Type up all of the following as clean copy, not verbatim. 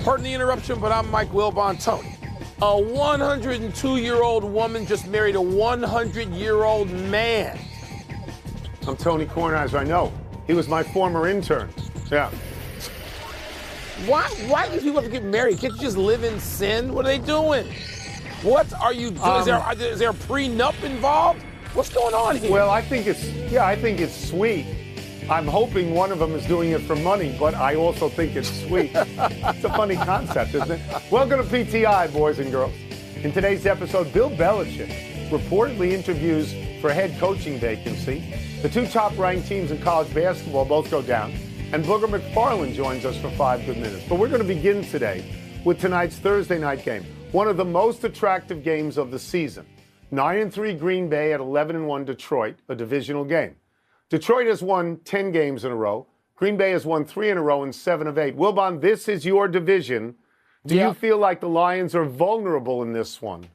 Pardon the interruption, but I'm Mike Wilbon. Tony, a 102-year-old woman just married a 100-year-old man. I'm Tony Kornheiser. I know. He was my former intern. Yeah. Why do people have to get married? Can't you just live in sin? What are they doing? What are you doing? Is there a prenup involved? What's going on here? Well, I think it's sweet. I'm hoping one of them is doing it for money, but I also think it's sweet. It's a funny concept, isn't it? Welcome to PTI, boys and girls. In today's episode, Bill Belichick reportedly interviews for a head coaching vacancy. The two top-ranked teams in college basketball both go down, and Booger McFarland joins us for 5 good minutes. But we're going to begin today with tonight's Thursday night game, one of the most attractive games of the season. 9-3 Green Bay at 11-1 Detroit, a divisional game. Detroit has won 10 games in a row. Green Bay has won 3 in a row and 7 of 8. Wilbon, this is your division. Do you feel like the Lions are vulnerable in this one?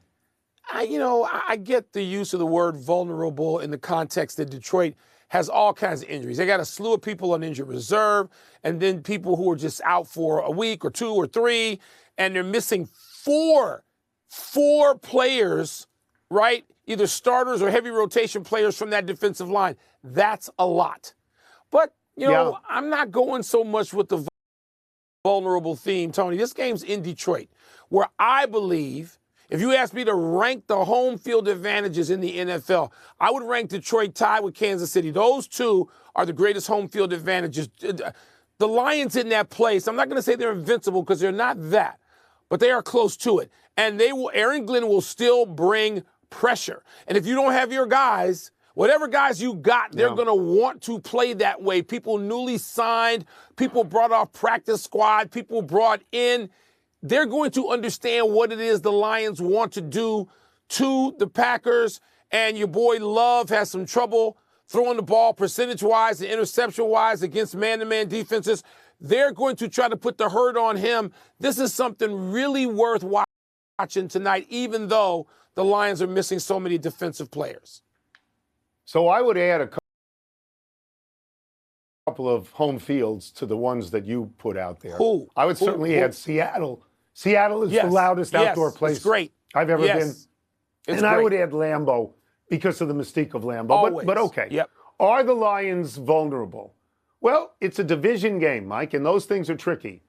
I get the use of the word vulnerable in the context that Detroit has all kinds of injuries. They got a slew of people on injured reserve, and then people who are just out for a week or 2 or 3, and they're missing four players, right? Either starters or heavy rotation players from that defensive line. That's a lot. But, I'm not going so much with the vulnerable theme, Tony. This game's in Detroit, where I believe, if you ask me to rank the home field advantages in the NFL, I would rank Detroit tied with Kansas City. Those two are the greatest home field advantages. The Lions in that place, I'm not going to say they're invincible because they're not that, but they are close to it. And Aaron Glenn will still bring pressure. And if you don't have your guys, whatever guys you got, they're going to want to play that way. People newly signed, people brought off practice squad, people brought in. They're going to understand what it is the Lions want to do to the Packers. And your boy Love has some trouble throwing the ball percentage-wise and interception-wise against man-to-man defenses. They're going to try to put the hurt on him. This is something really worth watching tonight, even though the Lions are missing so many defensive players. So I would add a couple of home fields to the ones that you put out there. I would certainly add Seattle. Seattle is the loudest outdoor place I've ever been. And I would add Lambeau because of the mystique of Lambeau. But okay. Yep. Are the Lions vulnerable? Well, it's a division game, Mike, and those things are tricky.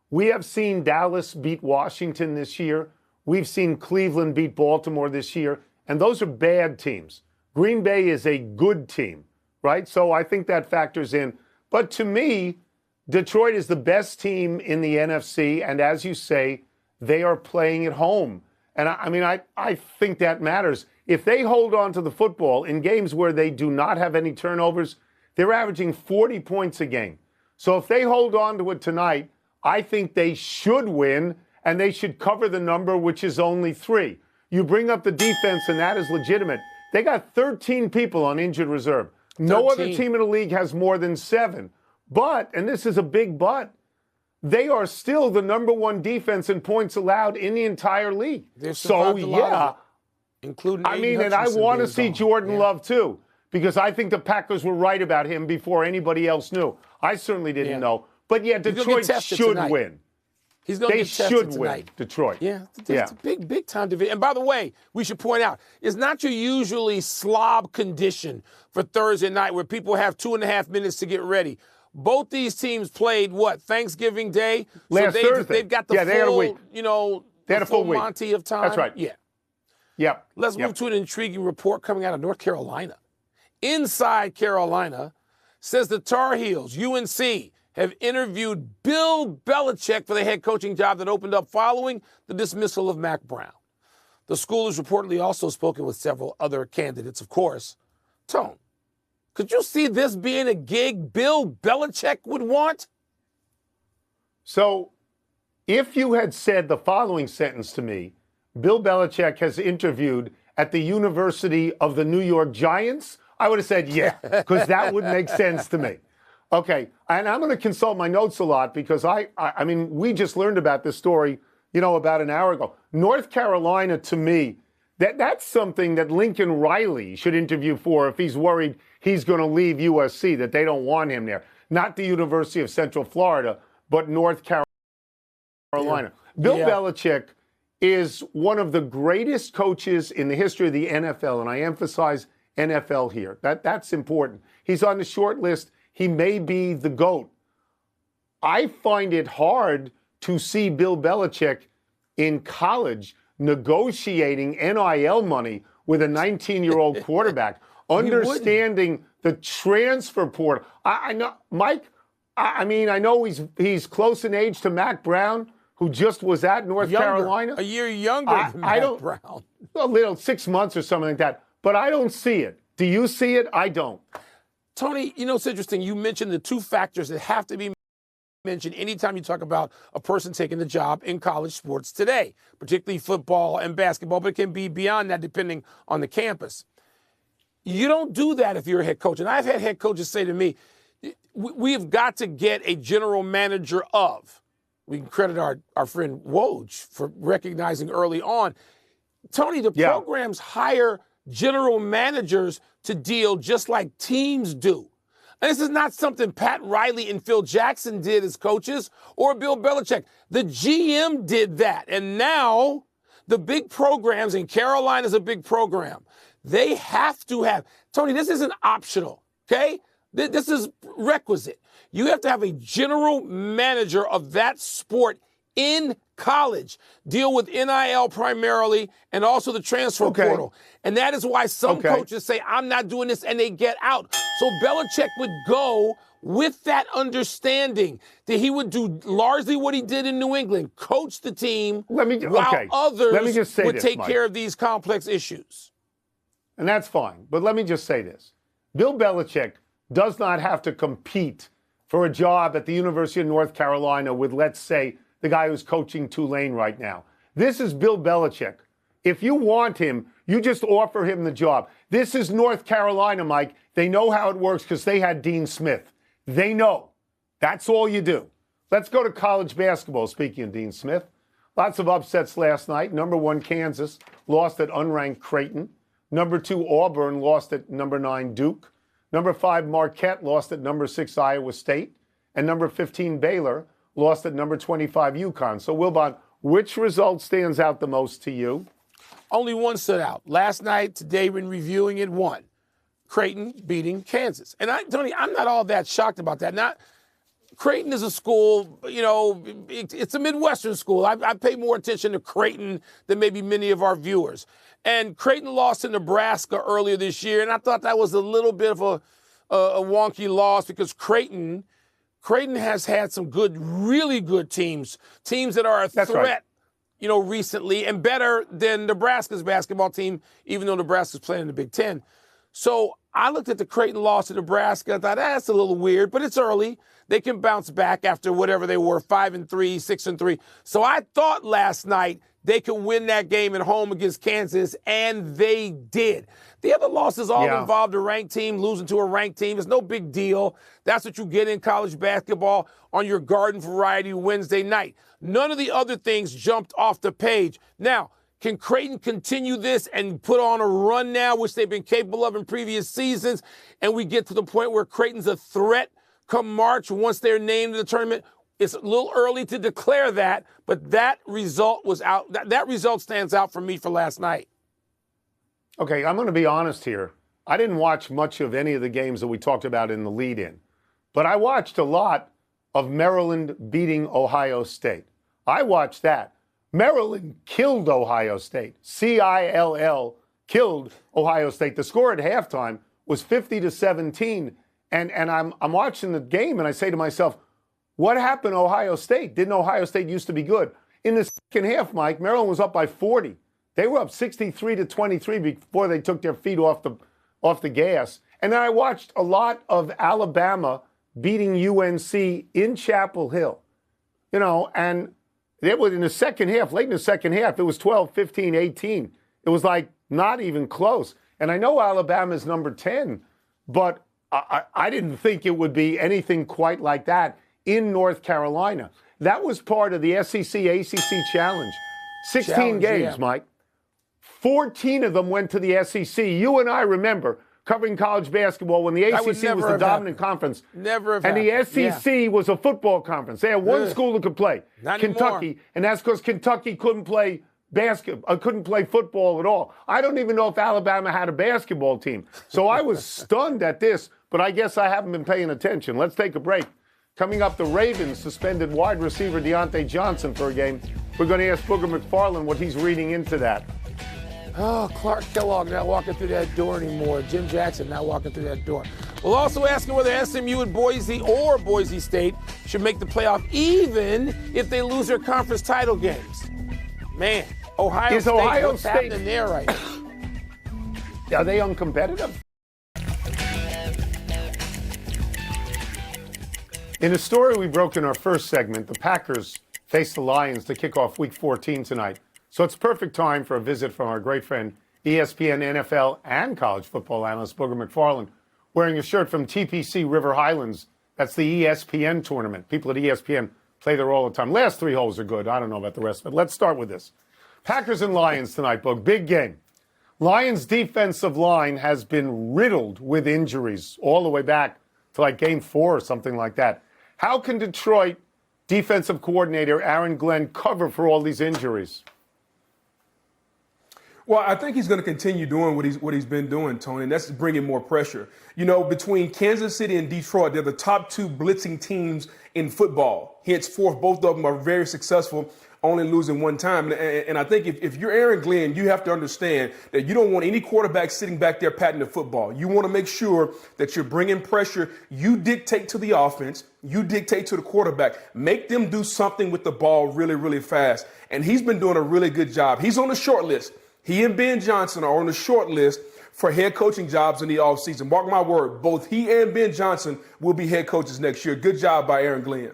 We have seen Dallas beat Washington this year. We've seen Cleveland beat Baltimore this year, and those are bad teams. Green Bay is a good team, right? So I think that factors in. But to me, Detroit is the best team in the NFC, and as you say, they are playing at home. And I think that matters. If they hold on to the football in games where they do not have any turnovers, they're averaging 40 points a game. So if they hold on to it tonight, I think they should win, and they should cover the number, which is only 3. You bring up the defense, and that is legitimate. They got 13 people on injured reserve. No other team in the league has more than 7. But, and this is a big but, they are still the number 1 defense in points allowed in the entire league. Including and I want to see Jordan Love too, because I think the Packers were right about him before anybody else knew. I certainly didn't know. But Detroit should win. He's going to get tested tonight. Win, Detroit. It's a big time division. And by the way, we should point out, it's not your usually slob condition for Thursday night where people have 2.5 minutes to get ready. Both these teams played, Thanksgiving Day? Last Thursday. They've got the full, they had a week. They had a full Monty of time. That's right. Yeah. Yep. Let's move to an intriguing report coming out of North Carolina. Inside Carolina says the Tar Heels, UNC, have interviewed Bill Belichick for the head coaching job that opened up following the dismissal of Mac Brown. The school has reportedly also spoken with several other candidates, of course. Tone, could you see this being a gig Bill Belichick would want? So if you had said the following sentence to me, Bill Belichick has interviewed at the University of the New York Giants, I would have said yeah, because that would make sense to me. Okay, and I'm going to consult my notes a lot because we just learned about this story, about an hour ago. North Carolina, to me, that's something that Lincoln Riley should interview for if he's worried he's going to leave USC, that they don't want him there. Not the University of Central Florida, but North Carolina. Carolina. Bill Belichick is one of the greatest coaches in the history of the NFL, and I emphasize NFL here. That's important. He's on the short list. He may be the GOAT. I find it hard to see Bill Belichick in college negotiating NIL money with a 19-year-old quarterback, understanding the transfer portal. I know, Mike, I mean, I know he's close in age to Mac Brown, who just was at North Carolina. A year younger than Mac Brown. A little, 6 months or something like that. But I don't see it. Do you see it? I don't. Tony, you know, it's interesting. You mentioned the two factors that have to be mentioned anytime you talk about a person taking the job in college sports today, particularly football and basketball, but it can be beyond that depending on the campus. You don't do that if you're a head coach. And I've had head coaches say to me, we've got to get a general manager of. We can credit our friend Woj for recognizing early on. Tony, the programs hire general managers to deal just like teams do. And this is not something Pat Riley and Phil Jackson did as coaches or Bill Belichick. The GM did that. And now the big programs, and Carolina's a big program, they have to have, Tony, this isn't optional, okay? This is requisite. You have to have a general manager of that sport in college, deal with NIL primarily, and also the transfer portal. And that is why some coaches say, I'm not doing this, and they get out. So Belichick would go with that understanding that he would do largely what he did in New England, coach the team while others would take care of these complex issues. And that's fine. But let me just say this. Bill Belichick does not have to compete for a job at the University of North Carolina with, let's say, the guy who's coaching Tulane right now. This is Bill Belichick. If you want him, you just offer him the job. This is North Carolina, Mike. They know how it works because they had Dean Smith. They know. That's all you do. Let's go to college basketball, speaking of Dean Smith. Lots of upsets last night. Number 1, Kansas lost at unranked Creighton. Number 2, Auburn lost at number 9, Duke. Number 5, Marquette lost at number 6, Iowa State. And number 15, Baylor lost at number 25, UConn. So, Wilbon, which result stands out the most to you? Only one stood out. Last night, today, when reviewing it, one. Creighton beating Kansas. And, Tony, I'm not all that shocked about that. Creighton is a school, you know, it's a Midwestern school. I pay more attention to Creighton than maybe many of our viewers. And Creighton lost to Nebraska earlier this year, and I thought that was a little bit of a wonky loss because Creighton has had some good, really good teams that are a threat, you know, recently, and better than Nebraska's basketball team, even though Nebraska's playing in the Big Ten. So I looked at the Creighton loss to Nebraska. I thought, that's a little weird, but it's early. They can bounce back after whatever they were, 5-3, 6-3. So I thought last night they could win that game at home against Kansas, and they did. The other losses all involved a ranked team losing to a ranked team. It's no big deal. That's what you get in college basketball on your garden variety Wednesday night. None of the other things jumped off the page. Now, can Creighton continue this and put on a run now, which they've been capable of in previous seasons, and we get to the point where Creighton's a threat come March once they're named in the tournament? It's a little early to declare that, but that result was out. That result stands out for me for last night. Okay, I'm going to be honest here. I didn't watch much of any of the games that we talked about in the lead-in, but I watched a lot of Maryland beating Ohio State. I watched that. Maryland killed Ohio State. CILL killed Ohio State. The score at halftime was 50-17, and I'm watching the game, and I say to myself, what happened to Ohio State? Didn't Ohio State used to be good? In the second half, Mike, Maryland was up by 40. They were up 63-23 before they took their feet off the gas. And then I watched a lot of Alabama beating UNC in Chapel Hill. You know, and it was in the second half, late in the second half, it was 12, 15, 18. It was like not even close. And I know Alabama's number 10, but I didn't think it would be anything quite like that in North Carolina. That was part of the SEC ACC Challenge. 16 games, Mike. 14 of them went to the SEC. You and I remember, covering college basketball when the ACC was the dominant conference. Never have And happened. the SEC was a football conference. They had one school that could play, Not Kentucky, anymore. and that's because Kentucky couldn't play couldn't play football at all. I don't even know if Alabama had a basketball team. So I was stunned at this, but I guess I haven't been paying attention. Let's take a break. Coming up, the Ravens suspended wide receiver Deontay Johnson for a game. We're going to ask Booger McFarland what he's reading into that. Oh, Clark Kellogg not walking through that door anymore. Jim Jackson not walking through that door. We'll also ask him whether SMU and Boise or Boise State should make the playoff even if they lose their conference title games. Man, Ohio State, what's happening there right now? Are they uncompetitive? In the story we broke in our first segment, the Packers face the Lions to kick off Week 14 tonight. So it's perfect time for a visit from our great friend, ESPN NFL and college football analyst Booger McFarland, wearing a shirt from TPC River Highlands. That's the ESPN tournament. People at ESPN play there all the time. Last three holes are good. I don't know about the rest, but let's start with this. Packers and Lions tonight, Boog. Big game. Lions' defensive line has been riddled with injuries all the way back to like game 4 or something like that. How can Detroit defensive coordinator Aaron Glenn cover for all these injuries? Well, I think he's going to continue doing what he's been doing, Tony, and that's bringing more pressure. You know, between Kansas City and Detroit, they're the top 2 blitzing teams in football. Henceforth, both of them are very successful, only losing one time. And I think if you're Aaron Glenn, you have to understand that you don't want any quarterback sitting back there patting the football. You want to make sure that you're bringing pressure. You dictate to the offense. You dictate to the quarterback. Make them do something with the ball really, really fast. And he's been doing a really good job. He's on the short list. He and Ben Johnson are on the short list for head coaching jobs in the offseason. Mark my word, both he and Ben Johnson will be head coaches next year. Good job by Aaron Glenn.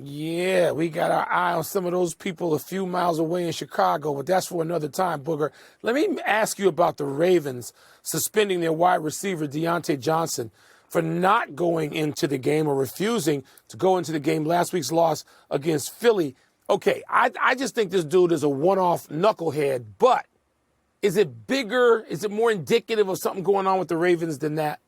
Yeah, we got our eye on some of those people a few miles away in Chicago, but that's for another time, Booger. Let me ask you about the Ravens suspending their wide receiver Deontay Johnson for not going into the game or refusing to go into the game last week's loss against Philly. Okay, I just think this dude is a one-off knucklehead, but is it bigger? Is it more indicative of something going on with the Ravens than that?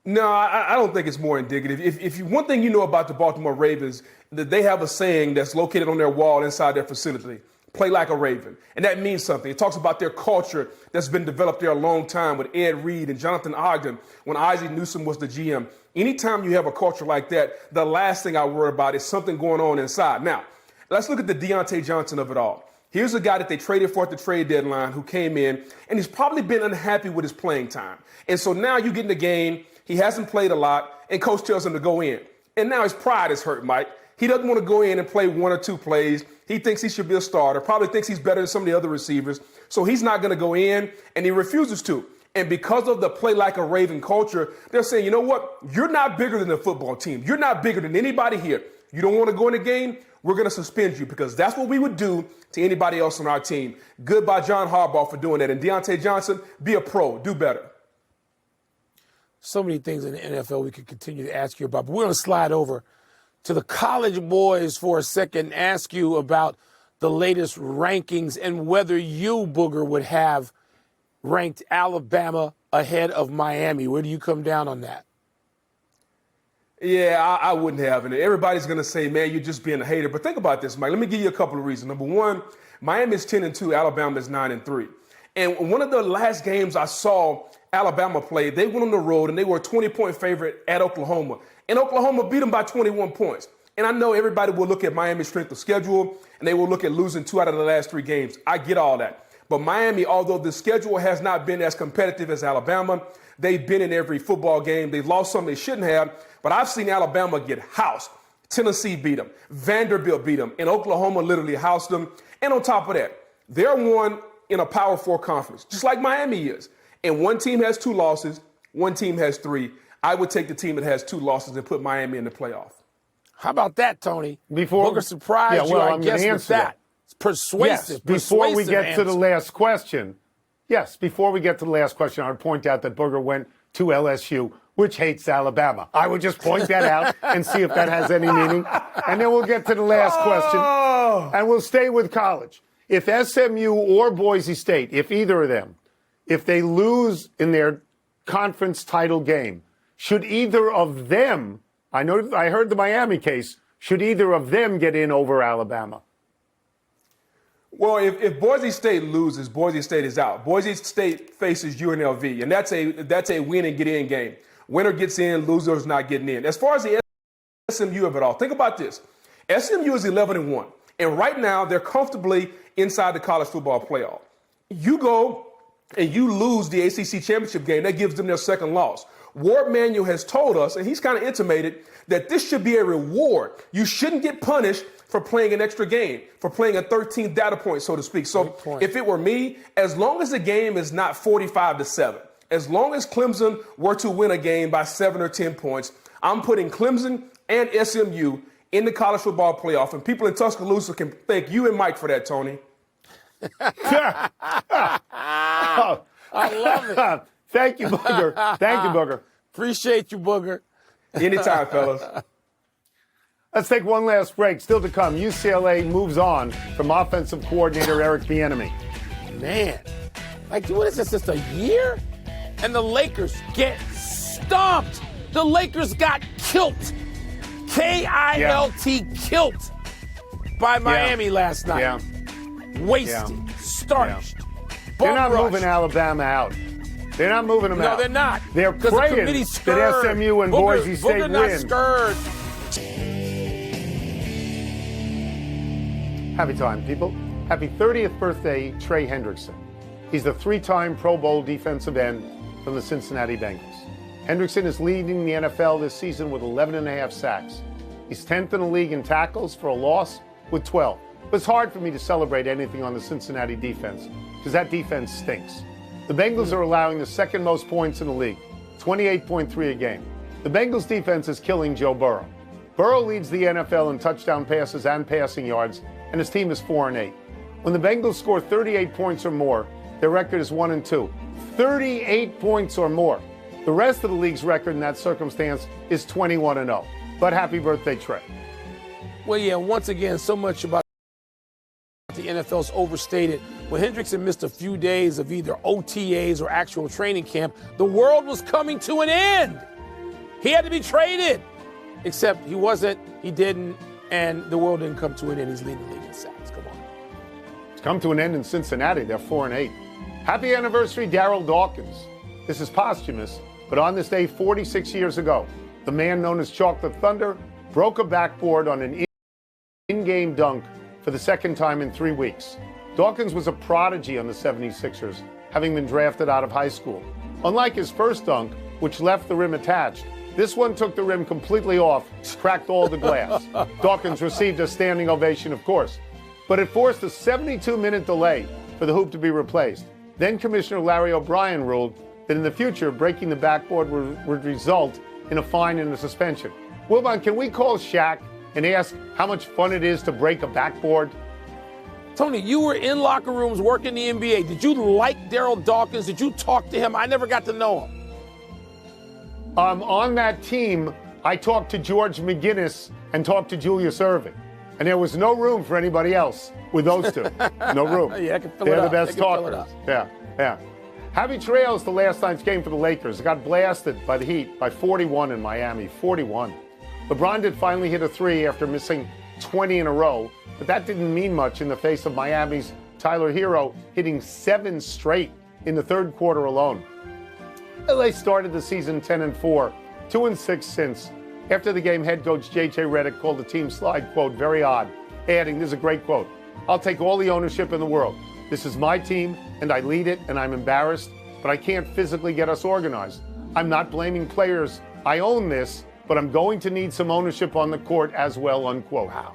No, I don't think it's more indicative. If one thing you know about the Baltimore Ravens, that they have a saying that's located on their wall inside their facility, play like a Raven. And that means something. It talks about their culture that's been developed there a long time with Ed Reed and Jonathan Ogden when Isaac Newsom was the GM. Anytime you have a culture like that, the last thing I worry about is something going on inside. Now, let's look at the Deontay Johnson of it all. Here's a guy that they traded for at the trade deadline who came in, and he's probably been unhappy with his playing time. And so now you get in the game, he hasn't played a lot, and coach tells him to go in. And now his pride is hurt, Mike. He doesn't want to go in and play 1 or 2 plays. He thinks he should be a starter, probably thinks he's better than some of the other receivers. So he's not going to go in, and he refuses to. And because of the play like a Raven culture, they're saying, you know what? You're not bigger than the football team. You're not bigger than anybody here. You don't want to go in the game? We're going to suspend you because that's what we would do to anybody else on our team. Good by John Harbaugh for doing that. And Deontay Johnson, be a pro. Do better. So many things in the NFL we could continue to ask you about, but we're going to slide over to the college boys for a second and ask you about the latest rankings and whether you, Booger, would have ranked Alabama ahead of Miami. Where do you come down on that? Yeah, I wouldn't have. And everybody's going to say, man, you're just being a hater. But think about this, Mike. Let me give you a couple of reasons. Number one, Miami is 10-2, Alabama is 9-3. And one of the last games I saw Alabama play, they went on the road and they were a 20-point favorite at Oklahoma. And Oklahoma beat them by 21 points. And I know everybody will look at Miami's strength of schedule and they will look at losing 2 out of the last 3 games. I get all that. But Miami, although the schedule has not been as competitive as Alabama, they've been in every football game. They've lost some they shouldn't have. But I've seen Alabama get housed. Tennessee beat them. Vanderbilt beat them. And Oklahoma literally housed them. And on top of that, they're one in a Power 4 conference, just like Miami is. And one team has 2 losses. One team has 3. I would take the team that has 2 losses and put Miami in the playoff. How about that, Tony? Booger surprised you, I guess, with that. It's persuasive. Yes, before we get answer. to the last question, I would point out that Booger went to LSU, which hates Alabama. I would just point that out and see if that has any meaning. And then we'll get to the last question, and we'll stay with college. If SMU or Boise State, if either of them, if they lose in their conference title game, should either of them, I heard the Miami case, should either of them get in over Alabama? Well, if Boise State loses, Boise State is out. Boise State faces UNLV, and that's a win and get in game. Winner gets in, loser is not getting in. As far as the SMU of it all, think about this. SMU is 11-1, and right now they're comfortably inside the college football playoff. You go and you lose the ACC championship game, that gives them their second loss. Ward Manuel has told us, and he's kind of intimated, that this should be a reward. You shouldn't get punished for playing an extra game, for playing a 13th data point, so to speak. So if it were me, as long as the game is not 45-7, as long as Clemson were to win a game by 7 or 10 points, I'm putting Clemson and SMU in the college football playoff. And people in Tuscaloosa can thank you and Mike for that, Tony. I love it. Thank you, Booger. Thank you, Booger. Appreciate you, Booger. Anytime, fellas. Let's take one last break. Still to come, UCLA moves on from offensive coordinator Eric Bieniemy. Man, like, what is this, just a year? And the Lakers get stomped. The Lakers got killed. K-I-L-T, killed by Miami last night. Yeah. Wasted, starched. They're not moving Alabama out. They're not moving them out. No, they're not. They're praying that SMU and Boise State win. Not scared. Happy time, people. Happy 30th birthday, Trey Hendrickson. He's the three-time Pro Bowl defensive end from the Cincinnati Bengals. Hendrickson is leading the NFL this season with 11.5 sacks. He's 10th in the league in tackles for a loss with 12. But it's hard for me to celebrate anything on the Cincinnati defense because that defense stinks. The Bengals are allowing the second most points in the league, 28.3 a game. The Bengals defense is killing Joe Burrow. Burrow leads the NFL in touchdown passes and passing yards, and his team is 4-8. When the Bengals score 38 points or more, their record is 1-2. 38 points or more. The rest of the league's record in that circumstance is 21-0. But happy birthday, Trey. Well, yeah, once again, so much about the NFL's overstated. When Hendrickson missed a few days of either OTAs or actual training camp, the world was coming to an end. He had to be traded. Except he wasn't, he didn't, and the world didn't come to an end. He's leading the league in sacks. Come on. It's come to an end in Cincinnati. They're 4-8. Happy anniversary, Darryl Dawkins. This is posthumous, but on this day 46 years ago, the man known as Chocolate Thunder broke a backboard on an in-game dunk for the second time in 3 weeks. Dawkins was a prodigy on the 76ers, having been drafted out of high school. Unlike his first dunk, which left the rim attached, this one took the rim completely off, cracked all the glass. Dawkins received a standing ovation, of course, but it forced a 72-minute delay for the hoop to be replaced. Then Commissioner Larry O'Brien ruled that in the future, breaking the backboard would result in a fine and a suspension. Wilbon, can we call Shaq and ask how much fun it is to break a backboard? Tony, you were in locker rooms working the NBA. Did you like Darryl Dawkins? Did you talk to him? I never got to know him. On that team, I talked to George McGinnis and talked to Julius Erving. And there was no room for anybody else with those two. No room. Yeah, I can fill They're it the up. best talkers. Yeah. Happy trails to last night's game for the Lakers. It got blasted by the Heat by 41 in Miami, 41. LeBron did finally hit a three after missing 20 in a row, but that didn't mean much in the face of Miami's Tyler Hero hitting 7 straight in the third quarter alone. LA started the season 10-4, 2-6 since. After the game, head coach J.J. Redick called the team slide, quote, very odd, adding, this is a great quote, I'll take all the ownership in the world. This is my team, and I lead it, and I'm embarrassed, but I can't physically get us organized. I'm not blaming players. I own this, but I'm going to need some ownership on the court as well, unquote. How?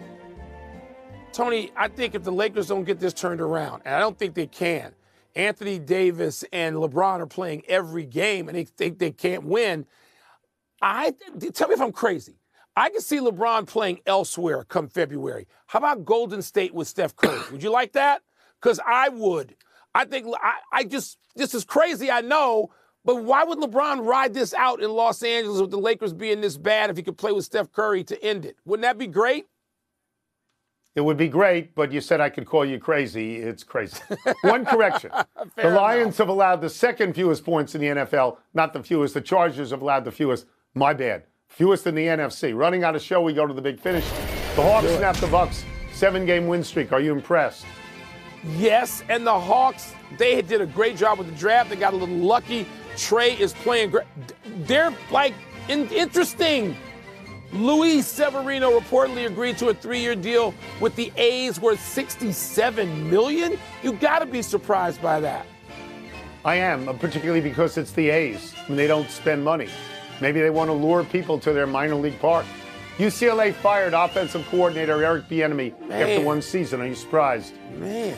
Tony, I think if the Lakers don't get this turned around, and I don't think they can, Anthony Davis and LeBron are playing every game, and they think they can't win. Tell me if I'm crazy. I can see LeBron playing elsewhere come February. How about Golden State with Steph Curry? Would you like that? Because I would. I think this is crazy, I know, but why would LeBron ride this out in Los Angeles with the Lakers being this bad if he could play with Steph Curry to end it? Wouldn't that be great? It would be great, but you said I could call you crazy. It's crazy. One correction. The Lions have allowed the second fewest points in the NFL, not the fewest. The Chargers have allowed the fewest. My bad. Fewest in the NFC. Running out of show, we go to the big finish. The Hawks snap the Bucs 7-game win streak. Are you impressed? Yes, and the Hawks, they did a great job with the draft. They got a little lucky. Trey is playing great. They're like interesting. Luis Severino reportedly agreed to a 3-year deal with the A's worth $67 million. You got to be surprised by that. I am, particularly because it's the A's and they don't spend money. Maybe they want to lure people to their minor league park. UCLA fired offensive coordinator Eric Bieniemy after one season. Are you surprised? Man.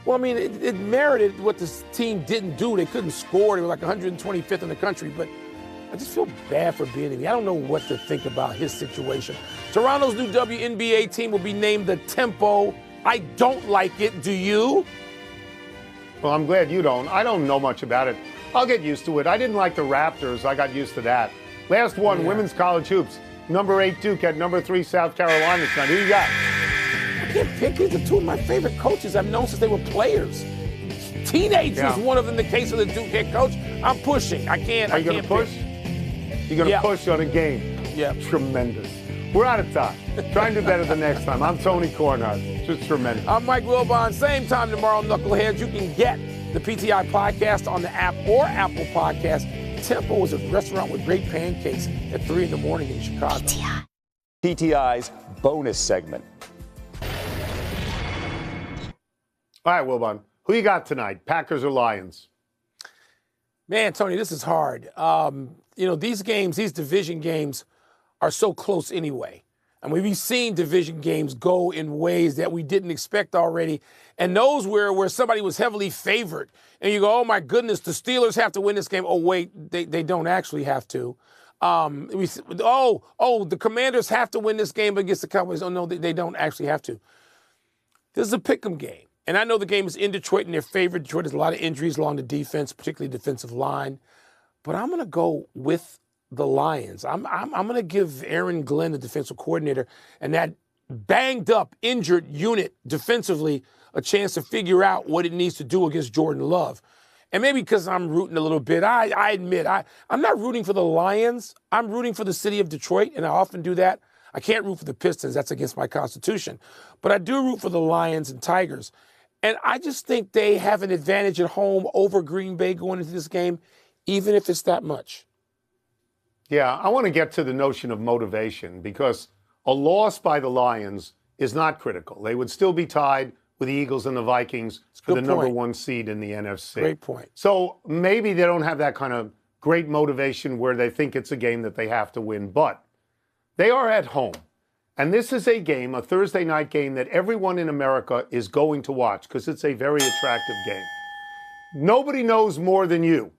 Well, I mean, it merited what this team didn't do. They couldn't score. They were like 125th in the country. But I just feel bad for Bieniemy. I don't know what to think about his situation. Toronto's new WNBA team will be named the Tempo. I don't like it. Do you? Well, I'm glad you don't. I don't know much about it. I'll get used to it. I didn't like the Raptors. I got used to that. Last one, women's college hoops. Number 8 Duke at number 3 South Carolina tonight. Who you got? I can't pick. These are two of my favorite coaches I've known since they were players. Teenagers, one of them, the case of the Duke head coach. I'm pushing. I can't. Are you going to push? You're going to push on a game. Yeah. Tremendous. We're out of time. Try and do better the next time. I'm Tony Kornhart. Just tremendous. I'm Mike Wilbon. Same time tomorrow, Knuckleheads. You can get the PTI podcast on the app or Apple Podcast. Tempo is a restaurant with great pancakes at 3 in the morning in Chicago. PTI's bonus segment. All right, Wilbon. Who you got tonight? Packers or Lions? Man, Tony, this is hard. These games, these division games are so close anyway. I mean, we've seen division games go in ways that we didn't expect already. And those where somebody was heavily favored. And you go, oh, my goodness, the Steelers have to win this game. Oh, wait, they don't actually have to. The Commanders have to win this game against the Cowboys. Oh, no, they don't actually have to. This is a pick'em game. And I know the game is in Detroit in their favor. Detroit has a lot of injuries along the defense, particularly defensive line. But I'm going to go with the Lions. I'm going to give Aaron Glenn, the defensive coordinator, and that banged up, injured unit defensively a chance to figure out what it needs to do against Jordan Love. And maybe because I'm rooting a little bit, I admit, I'm not rooting for the Lions. I'm rooting for the city of Detroit, and I often do that. I can't root for the Pistons. That's against my constitution. But I do root for the Lions and Tigers. And I just think they have an advantage at home over Green Bay going into this game, even if it's that much. Yeah, I want to get to the notion of motivation because a loss by the Lions is not critical. They would still be tied with the Eagles and the Vikings for the number 1 seed in the NFC. Great point. So maybe they don't have that kind of great motivation where they think it's a game that they have to win, but they are at home. And this is a game, a Thursday night game that everyone in America is going to watch because it's a very attractive game. Nobody knows more than you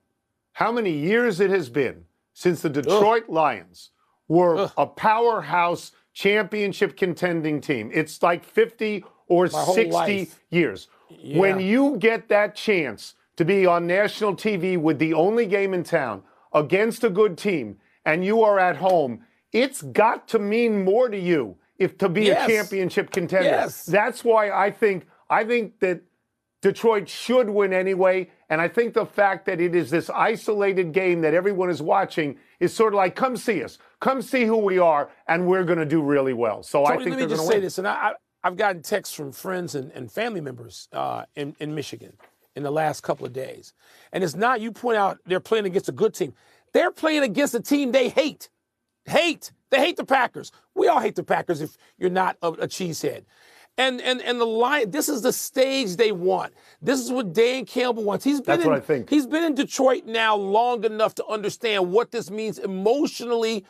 how many years it has been since the Detroit Lions were a powerhouse championship contending team. It's like 50 or 60 years. Yeah. When you get that chance to be on national TV with the only game in town against a good team and you are at home, it's got to mean more to you if to be a championship contender. Yes. That's why I think that Detroit should win anyway. And I think the fact that it is this isolated game that everyone is watching is sort of like, come see us. Come see who we are, and we're going to do really well. So Tony, I think they're going to win. Let me just say this, and I've gotten texts from friends and family members in Michigan in the last couple of days. And it's not, you point out, they're playing against a good team. They're playing against a team they hate. They hate the Packers. We all hate the Packers if you're not a cheesehead. And the Lions, this is the stage they want. This is what Dan Campbell wants. That's what I think. He's been in Detroit now long enough to understand what this means emotionally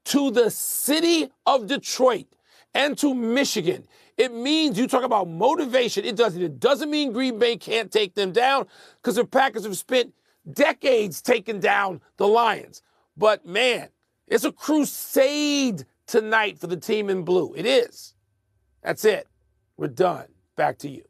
to the city of Detroit and to Michigan. It means, you talk about motivation, it doesn't mean Green Bay can't take them down because the Packers have spent decades taking down the Lions. But man, it's a crusade tonight for the team in blue. It is. That's it. We're done. Back to you.